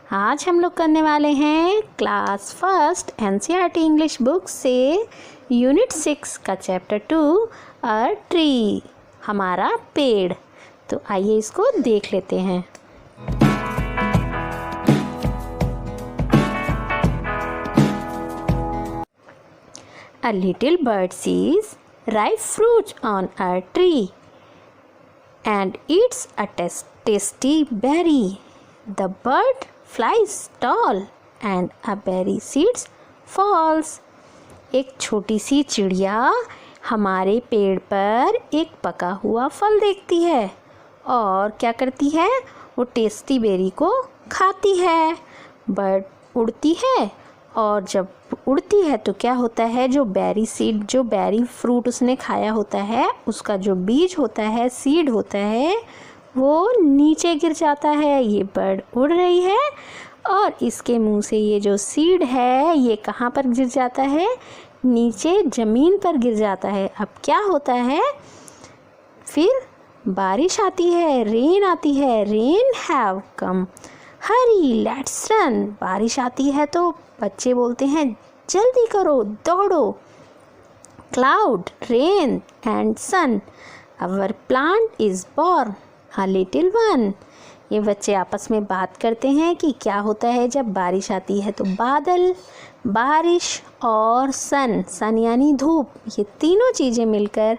आज हम लोग करने वाले हैं class first NCERT English book से यूनिट 6 का चैप्टर 2 अ ट्री, हमारा पेड़। तो आइए इसको देख लेते हैं। A little bird sees ripe fruit on a tree and eats a tasty berry. The bird flies tall and a berry seed falls. एक छोटी सी चिड़िया हमारे पेड़ पर एक पका हुआ फल देखती है और क्या करती है, वो टेस्टी बेरी को खाती है। बर्ड उड़ती है और जब उड़ती है तो क्या होता है, जो बेरी सीड, जो बेरी फ्रूट उसने खाया होता है, उसका जो बीज होता है, सीड होता है, वो नीचे गिर जाता है। ये बर्ड उड़ रही है और इसके मुंह से ये जो सीड है ये कहाँ पर गिर जाता है, नीचे ज़मीन पर गिर जाता है। अब क्या होता है, फिर बारिश आती है, रेन आती है। Rain have come, Hari let's run. बारिश आती है तो बच्चे बोलते हैं जल्दी करो, दौड़ो। Cloud, rain and sun, our plant is born a little one. ये बच्चे आपस में बात करते हैं कि क्या होता है जब बारिश आती है, तो बादल, बारिश और सन, सन यानी धूप, ये तीनों चीज़ें मिलकर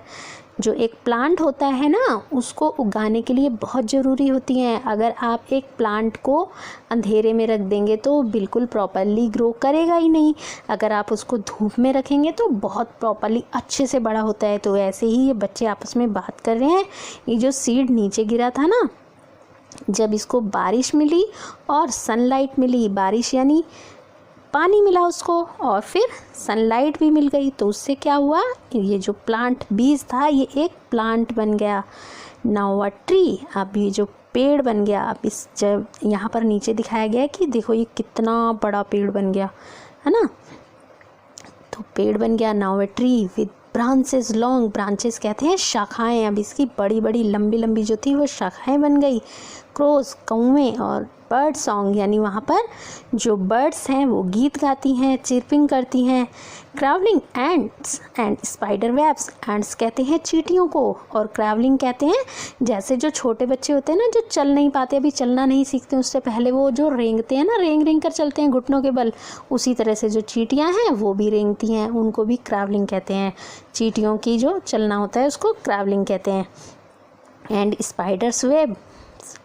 जो एक प्लांट होता है ना, उसको उगाने के लिए बहुत ज़रूरी होती हैं। अगर आप एक प्लांट को अंधेरे में रख देंगे तो बिल्कुल प्रॉपरली ग्रो करेगा ही नहीं। अगर आप उसको धूप में रखेंगे तो बहुत प्रॉपरली अच्छे से बड़ा होता है। तो ऐसे ही ये बच्चे आपस में बात कर रहे हैं। ये जो सीड नीचे गिरा था ना, जब इसको बारिश मिली और सनलाइट मिली, बारिश यानी पानी मिला उसको और फिर सनलाइट भी मिल गई, तो उससे क्या हुआ, ये जो प्लांट बीज था ये एक प्लांट बन गया। नाउ अ ट्री, अब ये जो पेड़ बन गया। अब इस जब यहाँ पर नीचे दिखाया गया है कि देखो ये कितना बड़ा पेड़ बन गया है ना, तो पेड़ बन गया। Now a tree with branches, long branches कहते हैं शाखाएं। अब इसकी बड़ी बड़ी लंबी लंबी जो थी वो शाखाएं बन गई। क्रोज, कौवे, और बर्ड सॉन्ग यानी वहाँ पर जो बर्ड्स हैं वो गीत गाती हैं, चिरपिंग करती हैं। Crawling ants and spider webs, ants कहते हैं चींटियों को और क्रावलिंग कहते हैं जैसे जो छोटे बच्चे होते हैं ना, जो चल नहीं पाते, अभी चलना नहीं सीखते, उससे पहले वो जो रेंगते हैं ना, रेंग रेंग कर चलते हैं घुटनों के बल, उसी तरह से जो चींटियाँ हैं वो भी रेंगती हैं, उनको भी क्रावलिंग कहते हैं। चींटियों की जो चलना होता है उसको क्रावलिंग कहते हैं। एंड स्पाइडर्स वेब,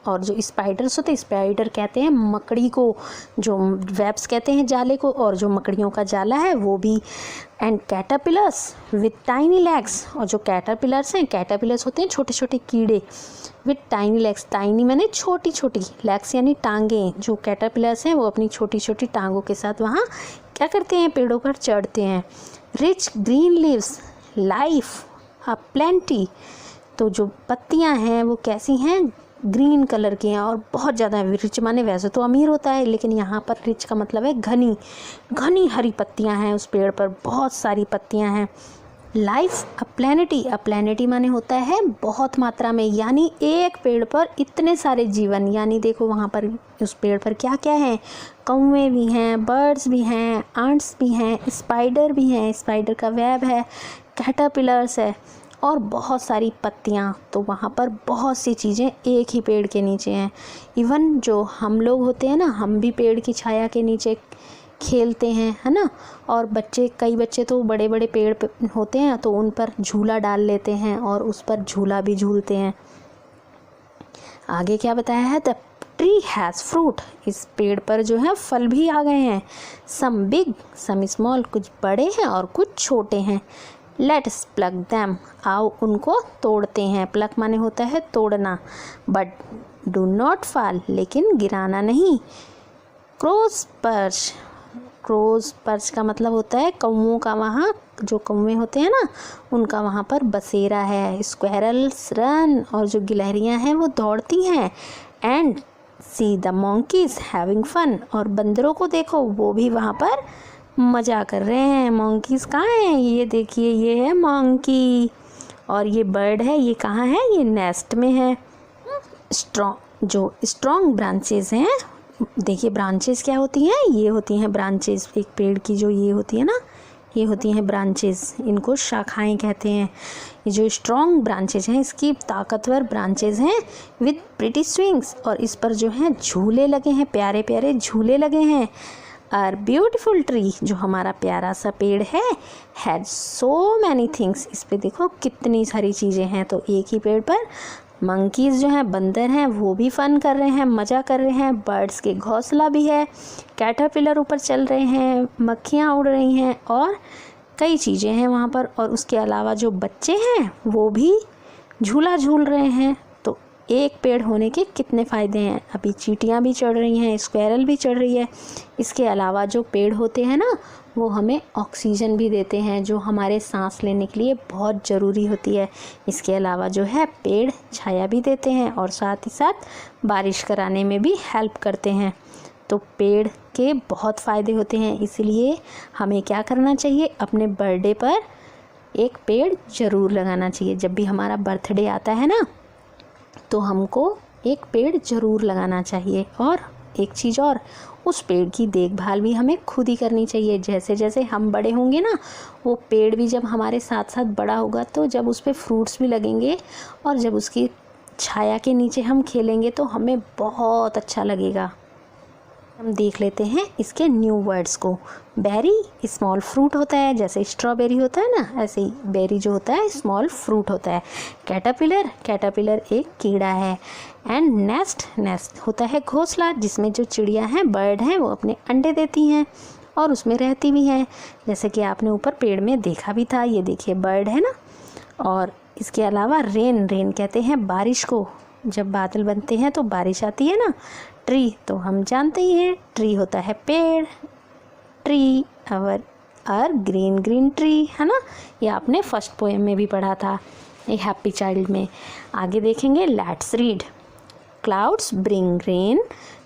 और जो स्पाइडर्स होते हैं, स्पाइडर कहते हैं मकड़ी को, जो वेब्स कहते हैं जाले को, और जो मकड़ियों का जाला है वो भी। And caterpillars with tiny legs, और जो कैटरपिलर्स हैं, कैटरपिलर्स होते हैं छोटे छोटे कीड़े, विथ टाइनी लेग्स, टाइनी मैंने छोटी छोटी, लेग्स यानी टांगें। जो कैटरपिलर्स हैं वो अपनी छोटी छोटी टांगों के साथ वहाँ क्या करते हैं, पेड़ों पर चढ़ते हैं। रिच ग्रीन लीव्स, लाइफ अ प्लेंटी, तो जो पत्तियाँ हैं वो कैसी हैं, ग्रीन कलर की हैं और बहुत ज़्यादा। रिच माने वैसे तो अमीर होता है, लेकिन यहाँ पर रिच का मतलब है घनी, घनी हरी पत्तियाँ हैं उस पेड़ पर, बहुत सारी पत्तियाँ हैं। लाइफ अ प्लैनेटी, अ प्लैनेटी माने होता है बहुत मात्रा में, यानी एक पेड़ पर इतने सारे जीवन। यानी देखो वहाँ पर उस पेड़ पर क्या क्या है, कौवे भी हैं, बर्ड्स भी हैं, आंट्स भी हैं, स्पाइडर भी हैं, स्पाइडर का वेब है, कैटरपिलर्स है और बहुत सारी पत्तियाँ। तो वहाँ पर बहुत सी चीज़ें एक ही पेड़ के नीचे हैं। इवन जो हम लोग होते हैं ना, हम भी पेड़ की छाया के नीचे खेलते हैं, है ना। और बच्चे, कई बच्चे तो बड़े बड़े पेड़ होते हैं तो उन पर झूला डाल लेते हैं और उस पर झूला भी झूलते हैं। आगे क्या बताया है, द ट्री हैज़ फ्रूट, इस पेड़ पर जो है फल भी आ गए हैं। सम बिग सम स्मॉल, कुछ बड़े हैं और कुछ छोटे हैं। लेट्स प्लग दैम, आओ उनको तोड़ते हैं। प्लग माने होता है तोड़ना। बट डू नॉट फॉल, लेकिन गिराना नहीं। क्रोज पर्च, क्रोज पर्च का मतलब होता है कौवों का, वहाँ जो कौवे होते हैं ना उनका वहाँ पर बसेरा है। स्क्वेरल्स रन, और जो गिलहरियाँ हैं वो दौड़ती हैं। And see the monkeys having fun, और बंदरों को देखो वो भी वहाँ पर मज़ा कर रहे हैं। मंकीज़ कहाँ हैं, ये देखिए, ये है मंकी, और ये बर्ड है, ये कहाँ है, ये नेस्ट में है। जो स्ट्रॉन्ग ब्रांचेस हैं देखिए ब्रांचेस क्या होती हैं, ये होती हैं ब्रांचेस। एक पेड़ की जो ये होती है ना, ये होती हैं ब्रांचेस, इनको शाखाएं कहते हैं। ये जो स्ट्रॉन्ग ब्रांचेज हैं, इसकी ताकतवर ब्रांचेज हैं विद प्रिटी स्विंग्स, और इस पर जो हैं झूले लगे हैं, प्यारे प्यारे झूले लगे हैं। आर ब्यूटीफुल ट्री, जो हमारा प्यारा सा पेड़ है, हैड सो मैनी थिंग्स, इस पे देखो कितनी सारी चीज़ें हैं। तो एक ही पेड़ पर मंकीज़ जो हैं, बंदर हैं, वो भी फ़न कर रहे हैं, मज़ा कर रहे हैं। बर्ड्स के घोंसला भी है, कैटरपिलर ऊपर चल रहे हैं, मक्खियाँ उड़ रही हैं, और कई चीज़ें हैं वहाँ पर। और उसके अलावा जो बच्चे हैं वो भी झूला झूल रहे हैं। तो एक पेड़ होने के कितने फ़ायदे हैं। अभी चींटियाँ भी चढ़ रही हैं, स्क्वायरल भी चढ़ रही है। इसके अलावा जो पेड़ होते हैं ना, वो हमें ऑक्सीजन भी देते हैं, जो हमारे सांस लेने के लिए बहुत ज़रूरी होती है। इसके अलावा जो है पेड़ छाया भी देते हैं, और साथ ही साथ बारिश कराने में भी हेल्प करते हैं। तो पेड़ के बहुत फ़ायदे होते हैं, इसलिए हमें क्या करना चाहिए, अपने बर्थडे पर एक पेड़ ज़रूर लगाना चाहिए। जब भी हमारा बर्थडे आता है ना, तो हमको एक पेड़ ज़रूर लगाना चाहिए। और एक चीज़ और, उस पेड़ की देखभाल भी हमें खुद ही करनी चाहिए। जैसे जैसे हम बड़े होंगे ना, वो पेड़ भी जब हमारे साथ साथ बड़ा होगा, तो जब उस पर फ्रूट्स भी लगेंगे, और जब उसकी छाया के नीचे हम खेलेंगे, तो हमें बहुत अच्छा लगेगा। हम देख लेते हैं इसके न्यू वर्ड्स को। बेरी स्मॉल फ्रूट होता है, जैसे स्ट्रॉबेरी होता है ना, ऐसे ही बेरी जो होता है स्मॉल फ्रूट होता है। कैटरपिलर, कैटरपिलर एक कीड़ा है। एंड नेस्ट, नेस्ट होता है घोंसला, जिसमें जो चिड़िया हैं, बर्ड हैं, वो अपने अंडे देती हैं और उसमें रहती भी हैं, जैसे कि आपने ऊपर पेड़ में देखा भी था। ये देखिए बर्ड है ना। और इसके अलावा रेन, रेन कहते हैं बारिश को, जब बादल बनते हैं तो बारिश आती है ना। ट्री तो हम जानते ही हैं, ट्री होता है पेड़। Tree our green green tree, है ना, ये आपने फर्स्ट पोएम में भी पढ़ा था, ए हैप्पी चाइल्ड में। आगे देखेंगे, let's read. Clouds bring rain,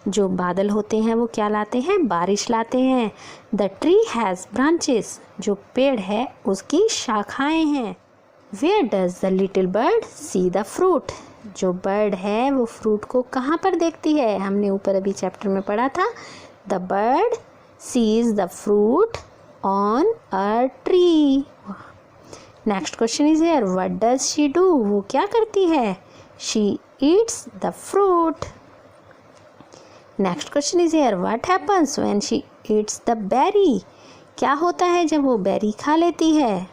जो बादल होते हैं वो क्या लाते हैं, बारिश लाते हैं। द ट्री हैज़ ब्रांचेस, जो पेड़ है उसकी शाखाएं हैं। Where does the little bird see the fruit, जो बर्ड है वो फ्रूट को कहाँ पर देखती है, हमने ऊपर अभी चैप्टर में पढ़ा था। The bird sees the fruit on a tree. Next question is here, what does she do, वो क्या करती है, she eats the fruit. Next question is here, what happens when she eats the berry, क्या होता है जब वो berry खा लेती है।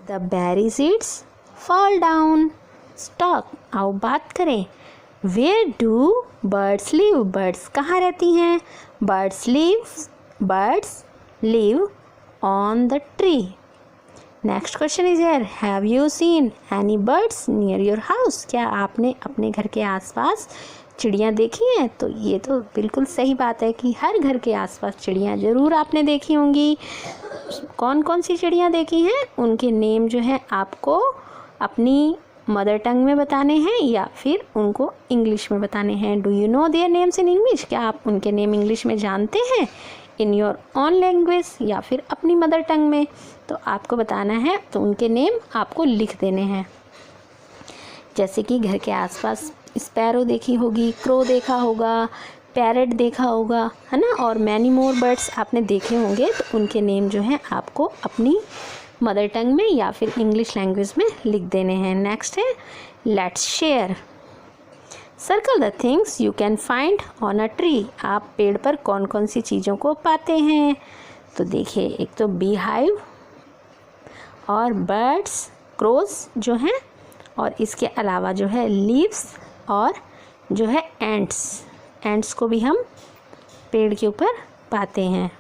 The berry seeds fall down. स्टॉक, आओ बात करें। Where do birds live, birds कहाँ रहती हैं। Birds live on the tree. Next question is here, have you seen any birds near your house, क्या आपने अपने घर के आसपास चिड़ियाँ देखी हैं। तो ये तो बिल्कुल सही बात है कि हर घर के आसपास चिड़ियाँ ज़रूर आपने देखी होंगी। कौन कौन सी चिड़ियाँ देखी हैं, उनके नेम जो हैं आपको अपनी मदर टंग में बताने हैं या फिर उनको इंग्लिश में बताने हैं। Do you know their names in English, क्या आप उनके नेम इंग्लिश में जानते हैं, इन योर ओन लैंग्वेज या फिर अपनी मदर टंग में। तो आपको बताना है, तो उनके नेम आपको लिख देने हैं। जैसे कि घर के आसपास स्पैरो देखी होगी, क्रो देखा होगा, पैरट देखा होगा, है ना, और मैनी मोर बर्ड्स आपने देखे होंगे। तो उनके नेम जो हैं आपको अपनी मदर टंग में या फिर इंग्लिश लैंग्वेज में लिख देने हैं। नेक्स्ट है, let's share. Circle the things you can find on a tree, आप पेड़ पर कौन कौन सी चीज़ों को पाते हैं। तो देखिए, एक तो बी हाइव और बर्ड्स, क्रोज जो हैं, और इसके अलावा जो है लीव्स और जो है एंट्स को भी हम पेड़ के ऊपर पाते हैं।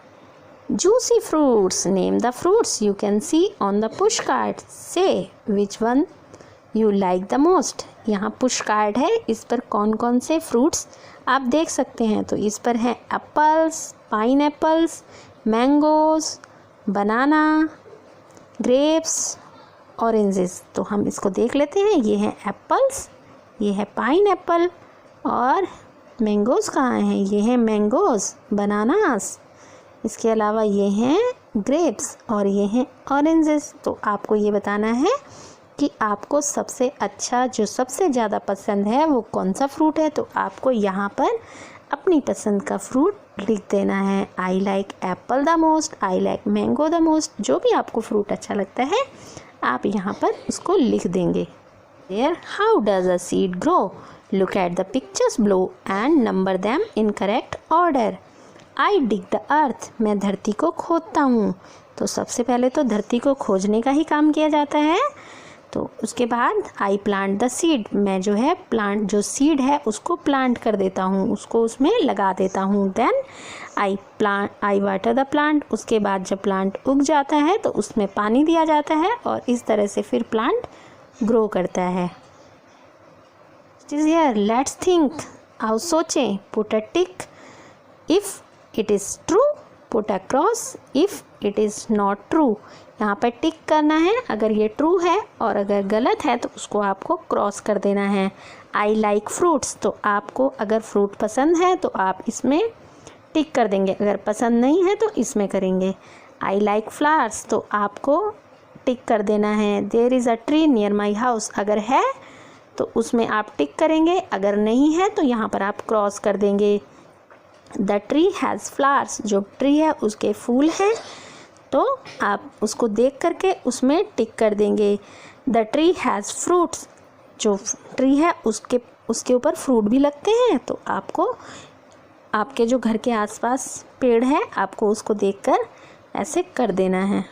Juicy fruits, name the fruits you can see on the push cart. Say which one you like the most. यहाँ पुश कार्ड है, इस पर कौन कौन से फ्रूट्स आप देख सकते हैं। तो इस पर हैं एप्पल्स, पाइन एप्पल्स, मैंगोज, बनाना, ग्रेप्स, ऑरेंजेस। तो हम इसको देख लेते हैं। ये हैं एप्पल्स, ये है पाइन एप्पल, और मैंगोज कहाँ हैं, ये हैं मैंगोज, बनानास। इसके अलावा ये हैं ग्रेप्स और ये हैं ऑरेंजेस। तो आपको ये बताना है कि आपको सबसे अच्छा, जो सबसे ज़्यादा पसंद है, वो कौन सा फ्रूट है। तो आपको यहाँ पर अपनी पसंद का फ्रूट लिख देना है। I like Apple the most, I like mango the most, जो भी आपको फ्रूट अच्छा लगता है आप यहाँ पर उसको लिख देंगे। There how does a seed grow, look at the pictures below and number them in correct order. I dig the earth, मैं धरती को खोदता हूँ। तो सबसे पहले तो धरती को खोजने का ही काम किया जाता है। तो उसके बाद आई प्लांट द सीड, मैं जो है प्लांट जो सीड है उसको प्लांट कर देता हूँ, उसको उसमें लगा देता हूँ। Then I water the plant, उसके बाद जब प्लांट उग जाता है तो उसमें पानी दिया जाता है और इस तरह से फिर प्लांट ग्रो करता है। लेट्स थिंक, आओ सोचें। Put a tick if it is true, put a cross if it is not true. यहाँ पर टिक करना है अगर ये ट्रू है, और अगर गलत है तो उसको आपको क्रॉस कर देना है। आई लाइक फ्रूट्स, तो आपको अगर फ्रूट पसंद है तो आप इसमें टिक कर देंगे, अगर पसंद नहीं है तो इसमें करेंगे। आई लाइक फ्लावर्स, तो आपको टिक कर देना है। There is a tree near my house, अगर है तो उसमें आप टिक करेंगे, अगर नहीं है तो यहाँ पर आप क्रॉस कर देंगे। द ट्री हैज़ फ्लावर्स, जो ट्री है उसके फूल हैं तो आप उसको देख करके उसमें टिक कर देंगे। द ट्री हैज़ फ्रूट्स, जो ट्री है उसके ऊपर फ्रूट भी लगते हैं, तो आपको आपके जो घर के आसपास पेड़ है आपको उसको देखकर ऐसे कर देना है।